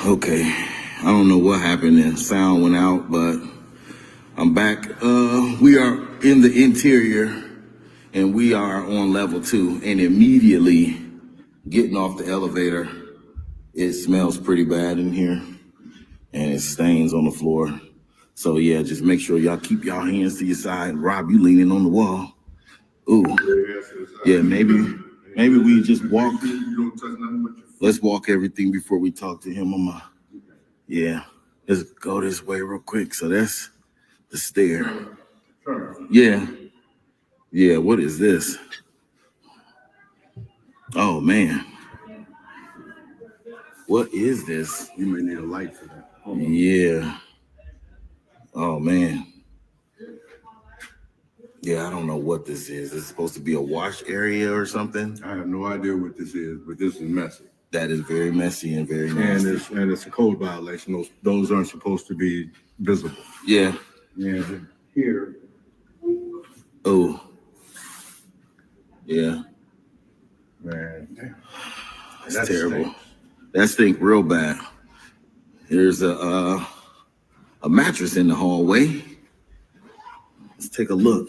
Okay, I don't know what happened and sound went out, but I'm back. We are in the interior and we are on level 2, and immediately getting off the elevator, it smells pretty bad in here and it stains on the floor. So yeah, just make sure y'all keep y'all hands to your side. Rob, you leaning on the wall. Ooh, yeah, maybe we just walk. Let's walk everything before we talk to him. Yeah, let's go this way real quick. So that's the stair. Yeah. Yeah, what is this? Oh man. What is this? You may need a light for that. Yeah. Oh man. Yeah, I don't know what this is. It's supposed to be a wash area or something. I have no idea what this is, but this is messy. That is very messy and very nasty. And it's a code violation. Those aren't supposed to be visible. Yeah. And here. Oh. Yeah. Man, damn. That's terrible. Stinks. That stink real bad. There's a mattress in the hallway. Let's take a look.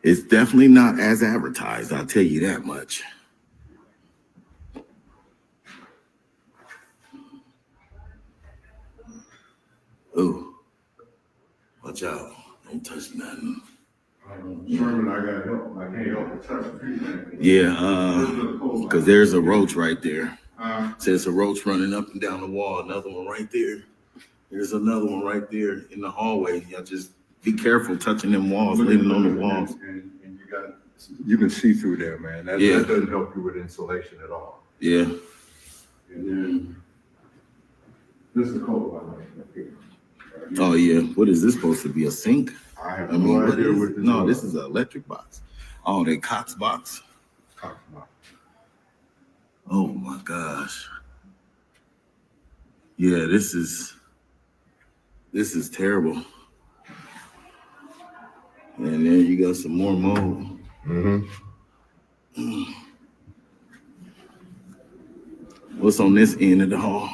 It's definitely not as advertised, I'll tell you that much. Oh, watch out. Don't touch nothing. Sherman, I got help. I can't help but touch it. Yeah, because there's a roach right there. Says a roach running up and down the wall. Another one right there. There's another one right there in the hallway. Y'all just be careful touching them walls, leaning on the walls. And you can see through there, man. That doesn't help you with insulation at all. Yeah. And then this is the cold violation up here. Oh yeah. What is this supposed to be? A sink? I have no idea what this is. No, this is an electric box. Oh, they Cox box. Cox box. Oh my gosh. Yeah, this is terrible. And then you got some more mold. Mm-hmm. What's on this end of the hall?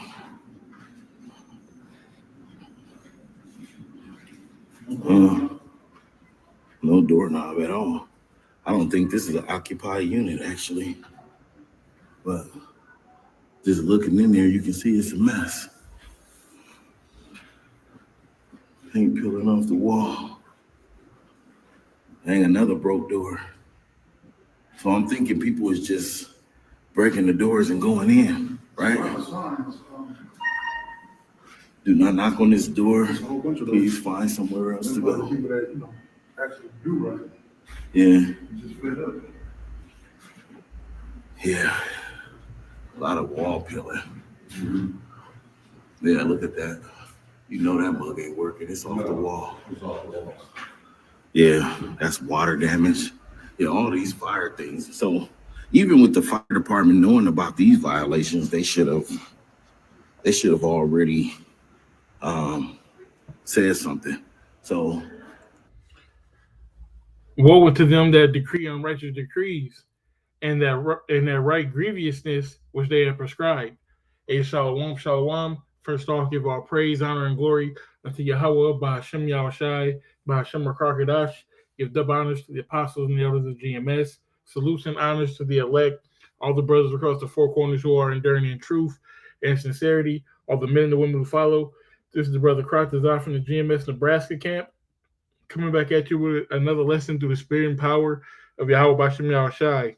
No doorknob at all. I don't think this is an occupied unit actually. But just looking in there, you can see it's a mess. Paint peeling off the wall. Dang, another broke door. So I'm thinking people is just breaking the doors and going in, right? Do not knock on this door. Please find somewhere else to go. People that, actually do right. Yeah. You just fed up. Yeah. A lot of wall peeling. Mm-hmm. Yeah, look at that. You know that mug ain't working. It's off the wall. It's off the wall. Yeah, that's water damage. Yeah, all these fire things. So even with the fire department knowing about these violations, they should have already said something. So woe to them that decree unrighteous decrees, and that right grievousness which they have prescribed. A shalom, shalom. First off, give all praise, honor, and glory unto Yahweh, by Hashem Yahushai, by Hashem Rakakadash. Give double honors to the apostles and the elders of GMS. Salutes and honors to the elect, all the brothers across the four corners who are enduring in truth and sincerity, all the men and the women who follow. This is the brother Kratazar from the GMS Nebraska camp, coming back at you with another lesson through the spirit and power of Yahweh by Hashem Yahushai.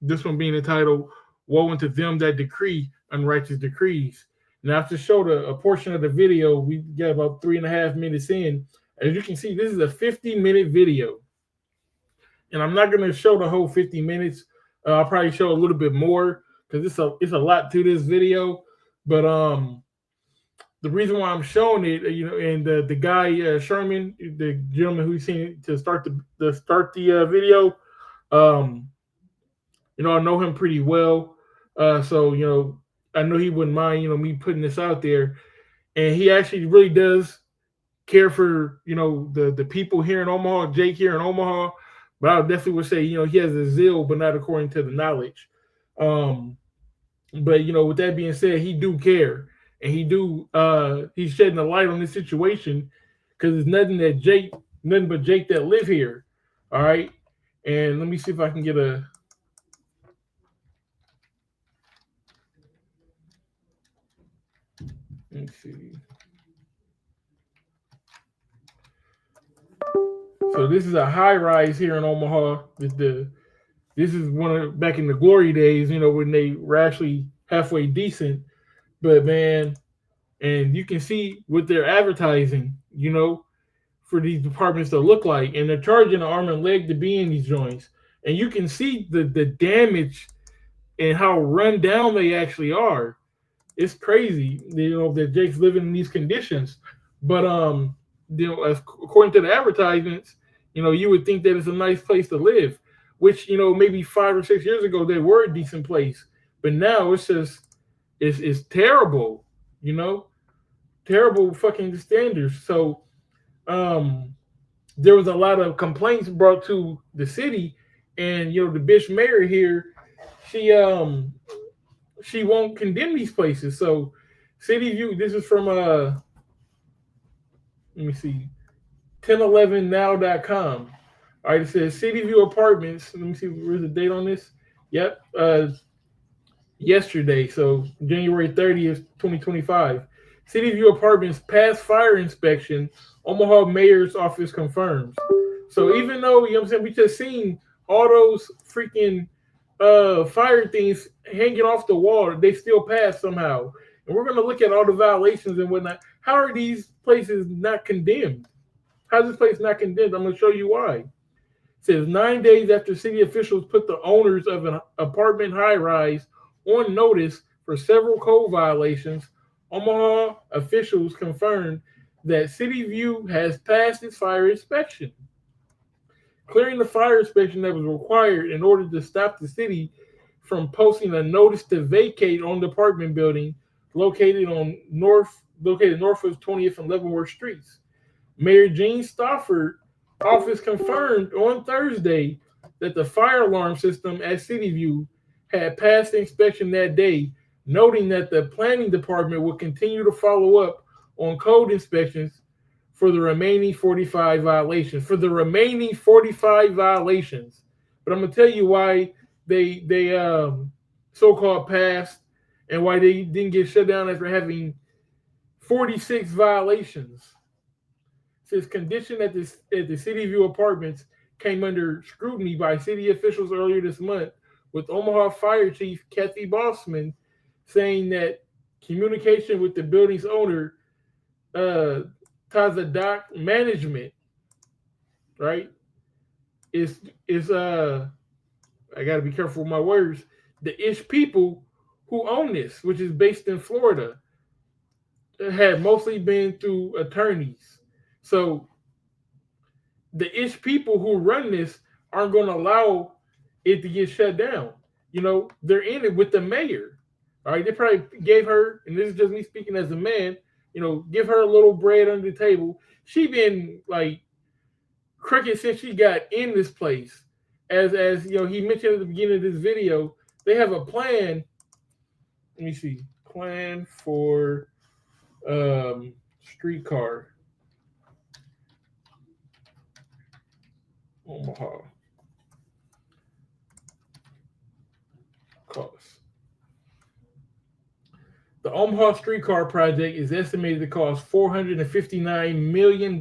This one being entitled, Woe unto them that decree unrighteous decrees. Now, to show a portion of the video, we got about 3.5 minutes in. As you can see, this is a 50-minute video. And I'm not going to show the whole 50 minutes. I'll probably show a little bit more because it's a lot to this video. But the reason why I'm showing it, and the guy Sherman, the gentleman who's seen to start the video, I know him pretty well. So I know he wouldn't mind me putting this out there, and he actually really does care for the people here in Omaha, Jake here in Omaha. But I definitely would say he has a zeal, but not according to the knowledge. But with that being said, he do care, and he's shedding a light on this situation because it's nothing but Jake that live here. All right, and let me see if I can get a. Let me see. So this is a high rise here in Omaha. This is one of back in the glory days, when they were actually halfway decent. But man, and you can see what they're advertising, for these departments to look like, and they're charging an arm and leg to be in these joints, and you can see the damage and how run down they actually are. It's crazy, that Jake's living in these conditions. But according to the advertisements, you would think that it's a nice place to live, which maybe 5 or 6 years ago they were a decent place, but now it's just it's terrible, terrible fucking standards. So there was a lot of complaints brought to the city, and the bitch mayor here, she won't condemn these places. So City View, this is from let me see, 1011now.com. All right, it says City View Apartments. Let me see, where's the date on this? Yep, yesterday, so January 30th, 2025. City View Apartments passed fire inspection, Omaha Mayor's office confirms. So even though, what I'm saying, we just seen all those freaking fire things hanging off the wall, they still pass somehow. And we're going to look at all the violations and whatnot. How are these places not condemned? How's this place not condemned? I'm going to show you why. It says 9 days after city officials put the owners of an apartment high-rise on notice for several code violations, Omaha officials confirmed that City View has passed its fire inspection, clearing the fire inspection that was required in order to stop the city from posting a notice to vacate on the apartment building located north of 20th and Leavenworth Streets. Mayor Gene Stafford office confirmed on Thursday that the fire alarm system at City View had passed the inspection that day, noting that the planning department will continue to follow up on code inspections for the remaining 45 violations. But I'm going to tell you why they so-called passed and why they didn't get shut down after having 46 violations. It says condition at the City View Apartments came under scrutiny by city officials earlier this month, with Omaha Fire Chief Kathy Bossman saying that communication with the building's owner, Tazadak Management, right, is I got to be careful with my words, the ish people who own this, which is based in Florida, had mostly been through attorneys. So the ish people who run this aren't going to allow it to get shut down. They're in it with the mayor. All right, they probably gave her, and this is just me speaking as a man, give her a little bread under the table. She been like crooked since she got in this place. As he mentioned at the beginning of this video, they have a plan. Let me see, plan for streetcar Omaha costs. The Omaha streetcar project is estimated to cost $459 million.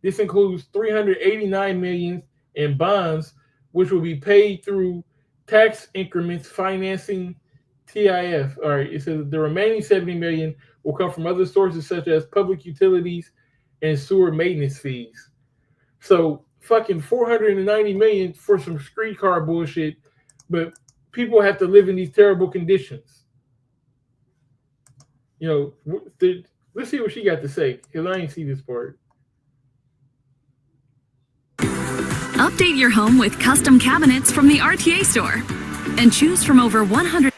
This includes $389 million in bonds, which will be paid through tax increments financing TIF. All right, it says the remaining $70 million will come from other sources such as public utilities and sewer maintenance fees. So fucking $490 million for some streetcar bullshit, but people have to live in these terrible conditions. Let's see what she got to say, because I ain't see this part. Update your home with custom cabinets from the RTA store and choose from over 100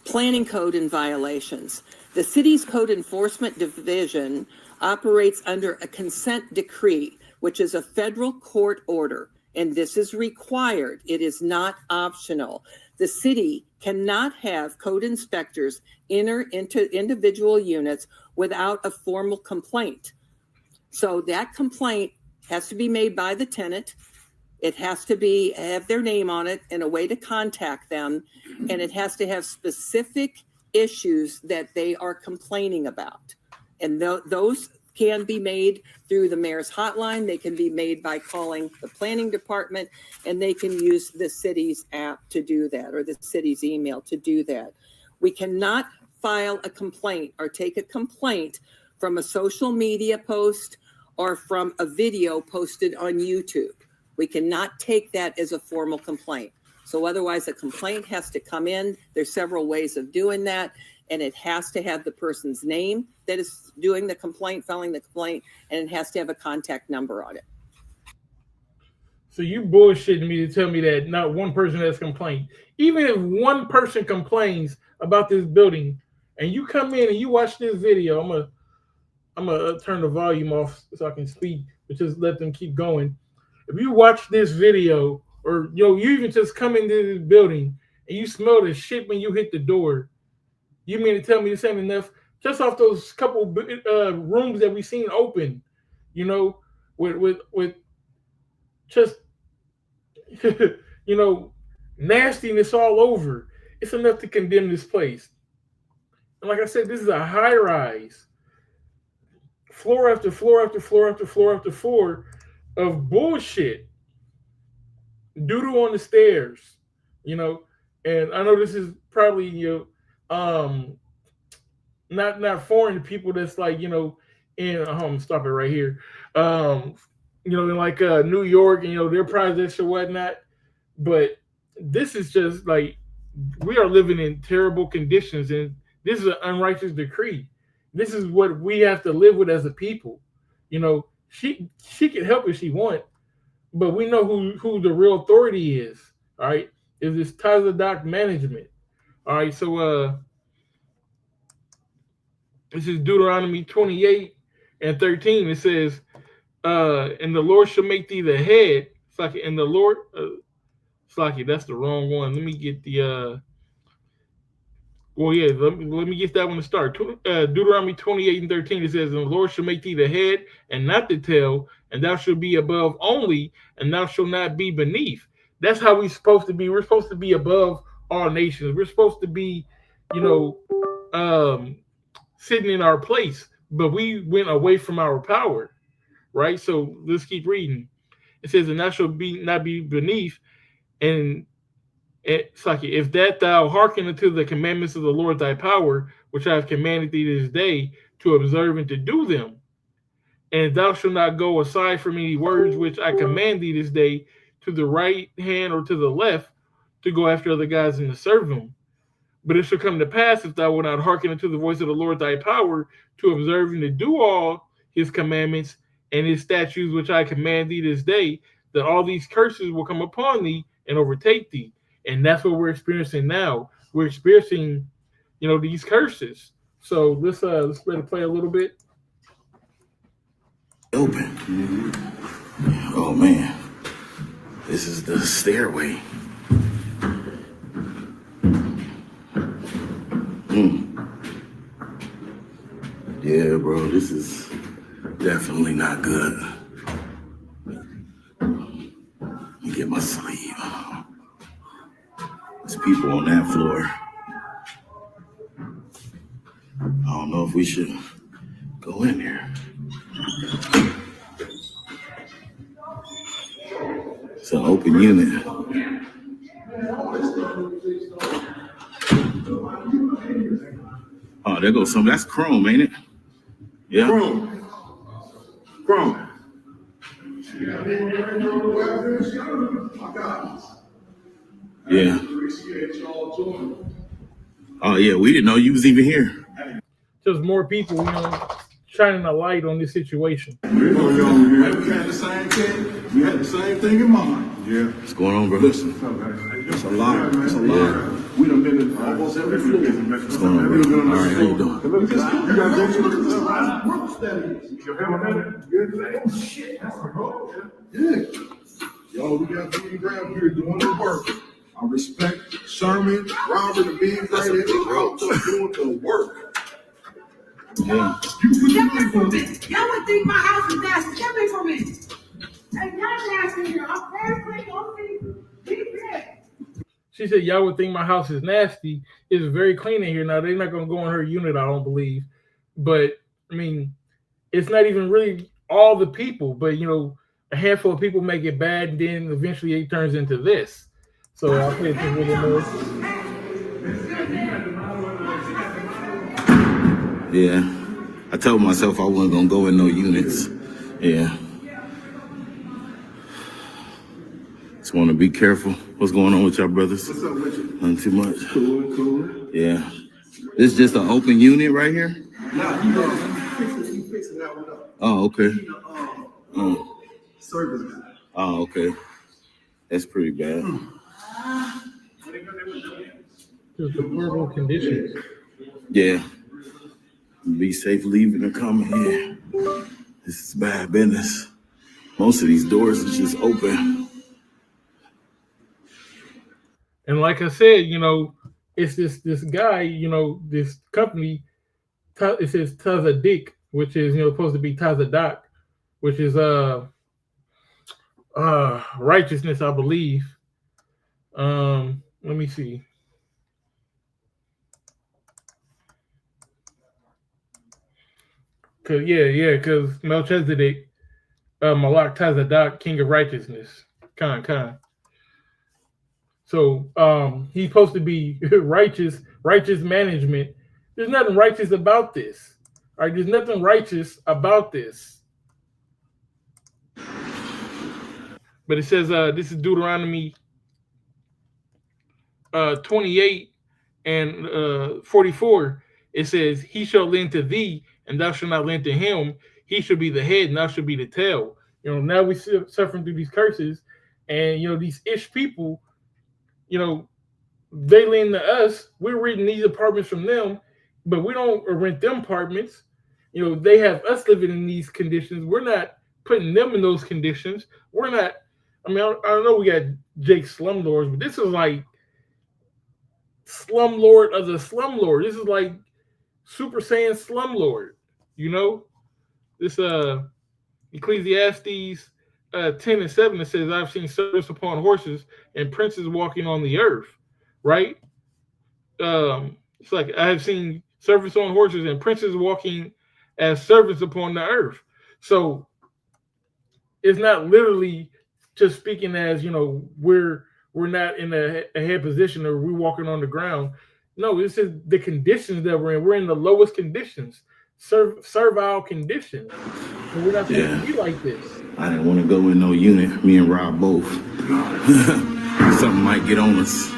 planning code and violations. The city's code enforcement division operates under a consent decree, which is a federal court order, and this is required. It is not optional. The city cannot have code inspectors enter into individual units without a formal complaint. So that complaint has to be made by the tenant. It has to have their name on it and a way to contact them. And it has to have specific issues that they are complaining about. And those can be made through the mayor's hotline. They can be made by calling the planning department, and they can use the city's app to do that, or the city's email to do that. We cannot file a complaint or take a complaint from a social media post or from a video posted on YouTube. We cannot take that as a formal complaint. So otherwise a complaint has to come in. There's several ways of doing that. And it has to have the person's name that is doing the complaint, filing the complaint, and it has to have a contact number on it. So you bullshitting me to tell me that not one person has complained. Even if one person complains about this building and you come in and you watch this video, I'm gonna turn the volume off so I can speak, but just let them keep going. If you watch this video, or you even just come into this building and you smell the shit when you hit the door, you mean to tell me this ain't enough? Just off those couple rooms that we seen open, with just nastiness all over. It's enough to condemn this place. And like I said, this is a high rise, floor after floor after floor after floor after floor of bullshit. Doodle on the stairs, and I know this is probably not foreign to people that's like in stop it right here, in like New York and their projects or whatnot, but this is just like we are living in terrible conditions, and this is an unrighteous decree. This is what we have to live with as a people. She can help if she wants. But we know who the real authority is, all right? Is this Tazadak management, all right? So this is Deuteronomy 28:13. It says, and the Lord shall make thee the head. And the Lord, that's the wrong one. Let me get the, let me get that one to start. Deuteronomy 28:13, it says, and the Lord shall make thee the head and not the tail, and thou shalt be above only, and thou shalt not be beneath. That's how we're supposed to be. We're supposed to be above all nations. We're supposed to be, sitting in our place, but we went away from our power, right? So let's keep reading. It says, and thou shalt not be beneath, and it's like, if that thou hearken unto the commandments of the Lord thy power, which I have commanded thee this day, to observe and to do them. And thou shalt not go aside from any words which I command thee this day, to the right hand or to the left, to go after other gods and to serve them. But it shall come to pass, if thou wilt not hearken unto the voice of the Lord thy power, to observe and to do all his commandments and his statutes which I command thee this day, that all these curses will come upon thee and overtake thee. And that's what we're experiencing now. We're experiencing, these curses. So let's let it play a little bit. Open. Oh man, this is the stairway. Yeah, bro, this is definitely not good. Let me get my sleeve. There's people on that floor. I don't know if we should go in there. It's an open unit. Oh, there goes some. That's chrome, ain't it? Yeah. Chrome. Yeah. Oh yeah, we didn't know you was even here. Just more people, shining a light on this situation. We had the same thing. We had the same thing in mind. Yeah. What's going on, bro? Listen, it's a lot. It's a lot. We done been in almost every floor. What's going on, bro? All right, how you doing? You got to look at this gross that is. Oh, shit. That's a road. Yeah. Y'all, we got to be around here doing the work. I respect Sherman, robbing the big guy that doing the work. Yeah. Get me for a minute. Y'all would think my house is nasty. Get me for a minute. Hey, y'all nasty here. I'm very clean. Don't be bad. She said, y'all would think my house is nasty. It's very clean in here. Now, they're not going to go in her unit, I don't believe. But, I mean, it's not even really all the people. But, you know, a handful of people make it bad, and then eventually it turns into this. So I think it's really nice. Yeah. I told myself I wasn't going to go in no units. Yeah. Just want to be careful. What's going on with y'all brothers? What's up with you? Nothing too much. Cool. Yeah. This is just an open unit right here? Nah, you fixing that one up. Oh, okay. Service guy. Oh, okay. That's pretty bad. Just the horrible conditions. Yeah. Be safe leaving and coming here. This is bad business. Most of these doors are just open. And like I said, you know, it's this guy, you know, this company, it says Tazadik, which is, you know, supposed to be Tazadak, which is righteousness, I believe. Let me see. Because Melchizedek, Malak Tazadak, king of righteousness. Khan. So he's supposed to be righteous management. There's nothing righteous about this. All right, there's nothing righteous about this. But it says this is Deuteronomy 28 and 44. It says, he shall lend to thee, and thou shalt not lend to him. He shall be the head, and thou shalt be the tail. You know, now we suffering through these curses, and you know, these ish people, you know, they lend to us. We're renting these apartments from them, but we don't rent them apartments. You know, they have us living in these conditions. We're not putting them in those conditions. We're not. I mean, I don't know. We got Jake Slumlords, but this is like Slumlord of the Slumlord. This is like Super Saiyan Slumlord. You know, this Ecclesiastes 10 and 7. It says, "I've seen servants upon horses and princes walking on the earth." Right? It's like I have seen servants on horses and princes walking as servants upon the earth. So it's not literally just speaking as, you know, we're not in a head position or we're walking on the ground. No, this is the conditions that we're in. We're in the lowest conditions, servile conditions. And we're not supposed to be like this. I didn't want to go in no unit. Me and Rob both. Something might get on us.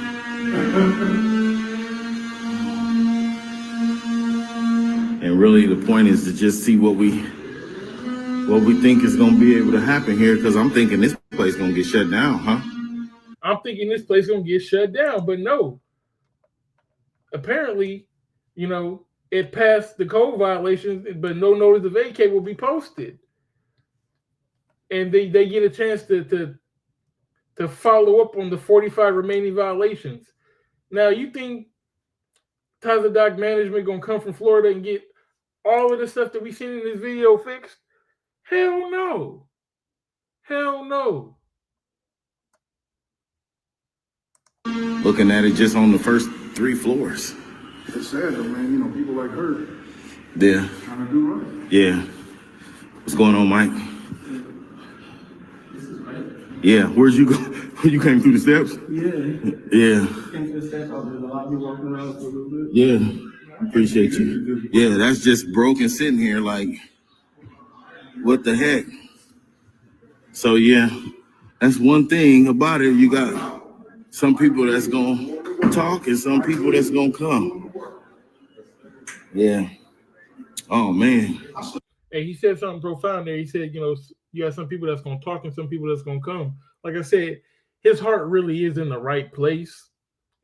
And really the point is to just see what we think is going to be able to happen here, because I'm thinking this place is going to get shut down, huh? I'm thinking this place is going to get shut down, but no. Apparently, you know, it passed the code violations, but no notice of vacate will be posted. And they get a chance to follow up on the 45 remaining violations. Now, you think Tazadak management going to come from Florida and get all of the stuff that we seen in this video fixed? Hell no. Hell no. Looking at it just on the first 3 floors. It's sad though, man. You know, people like her Yeah. trying to do right. Yeah. What's going on, Mike? Yeah. Where'd you go? You came through the steps? Yeah. Came to the steps. There's a lot of people walking around for a little bit. Yeah. Appreciate you. Yeah, that's just broken sitting here like, what the heck? So yeah, that's one thing about it. You got some people that's gonna talk and some people that's gonna come. Yeah. Oh man. Hey, he said something profound there. He said, you know, you got some people that's gonna talk and some people that's gonna come. Like I said, his heart really is in the right place,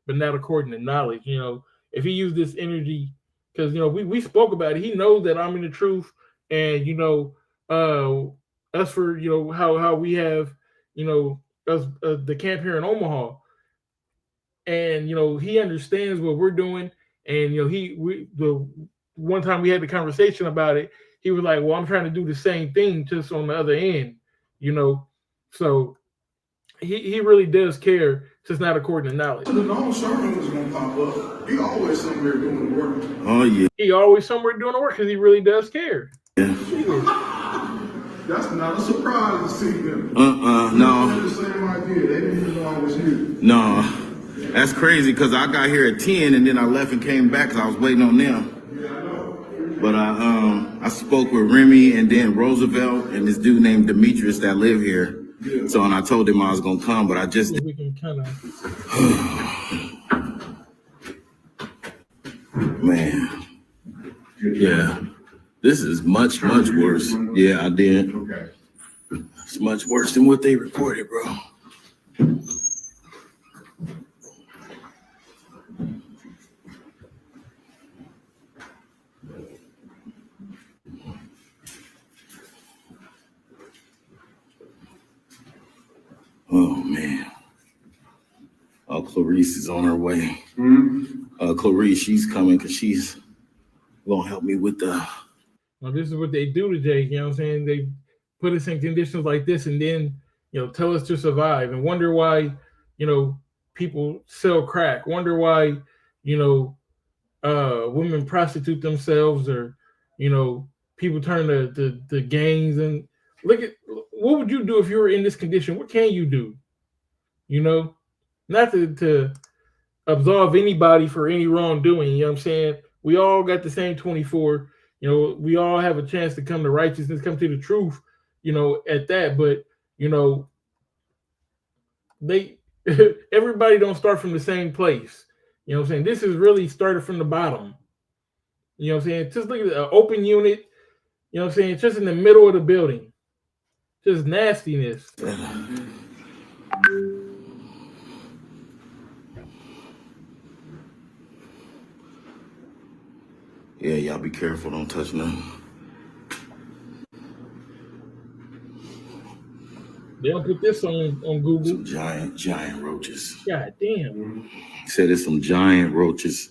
but not according to knowledge. You know, if he used this energy, because you know, we spoke about it. He knows that I'm in the truth, and you know, us for, you know, how we have, you know, us the camp here in Omaha. and he understands what we're doing. And the one time we had the conversation about it, he was like, well, I'm trying to do the same thing just on the other end, so he really does care, just not according to knowledge. The normal sermon was gonna pop up. He always somewhere doing the work. Oh yeah. He always somewhere doing the work because he really does care. Yeah. That's not a surprise to see them. No. They had the same idea. They didn't even know I was here. No. That's crazy because I got here at 10 and then I left and came back because I was waiting on them. Yeah, I know. But I spoke with Remy and then Roosevelt and this dude named Demetrius that live here. Yeah. So, and I told him I was gonna come, but I just. We can kind of. Man. Yeah. This is much worse. Yeah, I did. Okay. It's much worse than what they reported, bro. Oh man. Oh, Clarice is on her way. Clarice, she's coming because she's gonna help me with the. Well, this is what they do to Jake. You know what I'm saying? They put us in conditions like this, and then tell us to survive, and wonder why people sell crack. Wonder why women prostitute themselves, or people turn to gangs. And look at what would you do if you were in this condition? What can you do? Not to absolve anybody for any wrongdoing. You know what I'm saying? We all got the same 24. We all have a chance to come to righteousness, come to the truth, at that. But, they everybody don't start from the same place. You know what I'm saying? This is really started from the bottom. You know what I'm saying? Just look at an open unit, you know what I'm saying? Just in the middle of the building. Just nastiness. Yeah, y'all be careful. Don't touch nothing. They don't put this on Google. Some giant roaches. God damn. Said it's some giant roaches.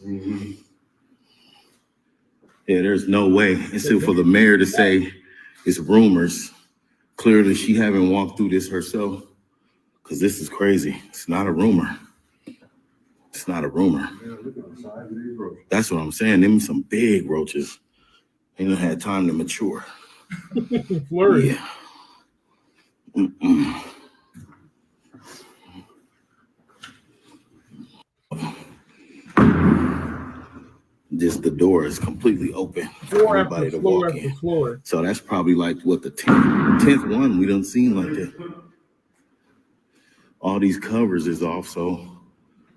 Yeah, there's no way. And so for the mayor to say it's rumors, clearly she haven't walked through this herself. Because this is crazy. It's not a rumor. It's not a rumor. Yeah, look at the size of these roaches. That's what I'm saying. Them some big roaches. They don't have time to mature. Flourish. Yeah. Mm-mm. Just the door is completely open for everybody to walk in. So that's probably like what the 10th one we done seen like that. All these covers is off. So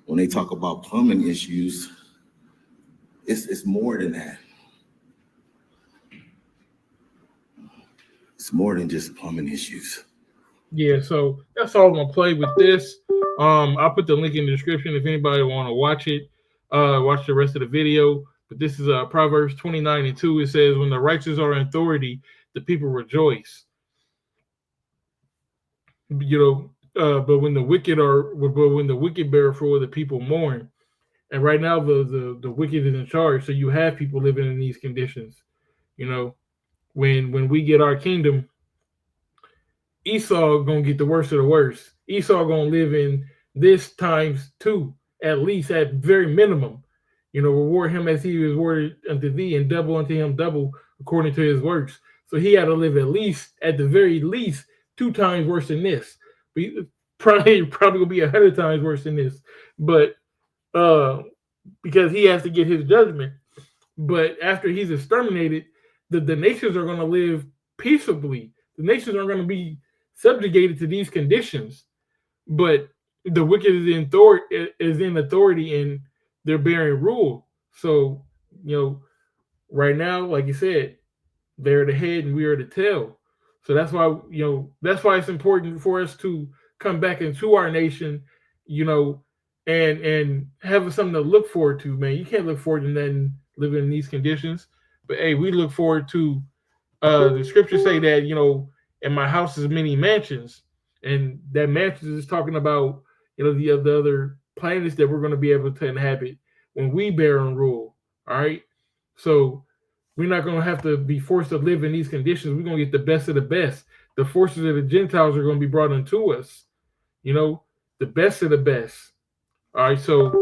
when they talk about plumbing issues, it's more than that. It's more than just plumbing issues. Yeah, so that's all I'm gonna play with this. I'll put the link in the description if anybody want to watch it, watch the rest of the video. But this is Proverbs 29:2. It says, when the righteous are in authority, the people rejoice. But when the wicked bear for the people mourn. And right now the wicked is in charge. So you have people living in these conditions. When we get our kingdom, Esau gonna get the worst of the worst. Esau gonna live in this times 2, at least, at very minimum. Reward him as he was rewarded unto thee, and double unto him double according to his works. So he had to live at the very least 2 times worse than this. Probably gonna be 100 times worse than this. But because he has to get his judgment. But after he's exterminated, the nations are gonna live peaceably. The nations are gonna be subjugated to these conditions, but the wicked is in authority and they're bearing rule. So, right now, like you said, they're the head and we are the tail. So that's why, it's important for us to come back into our nation, and have something to look forward to, man. You can't look forward to nothing living in these conditions. But hey, we look forward to the scriptures say that, in my house is many mansions, and that mansions is talking about the other planets that we're going to be able to inhabit when we bear and rule. All right. So we're not going to have to be forced to live in these conditions. We're going to get the best of the best. The forces of the Gentiles are going to be brought into us. You know, the best of the best. All right. So,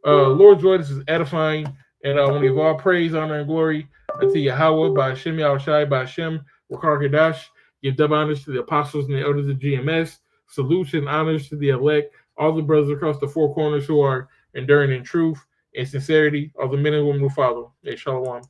Lord Joy, this is edifying. And I want to give all praise, honor, and glory unto Yahweh, by Hashem, Yahushai, by Hashem, Wakar Kadash. Give double honors to the apostles and the elders of GMS. Salutes and honors to the elect, all the brothers across the four corners who are enduring in truth and sincerity, all the men and women who follow. Hey, shalom.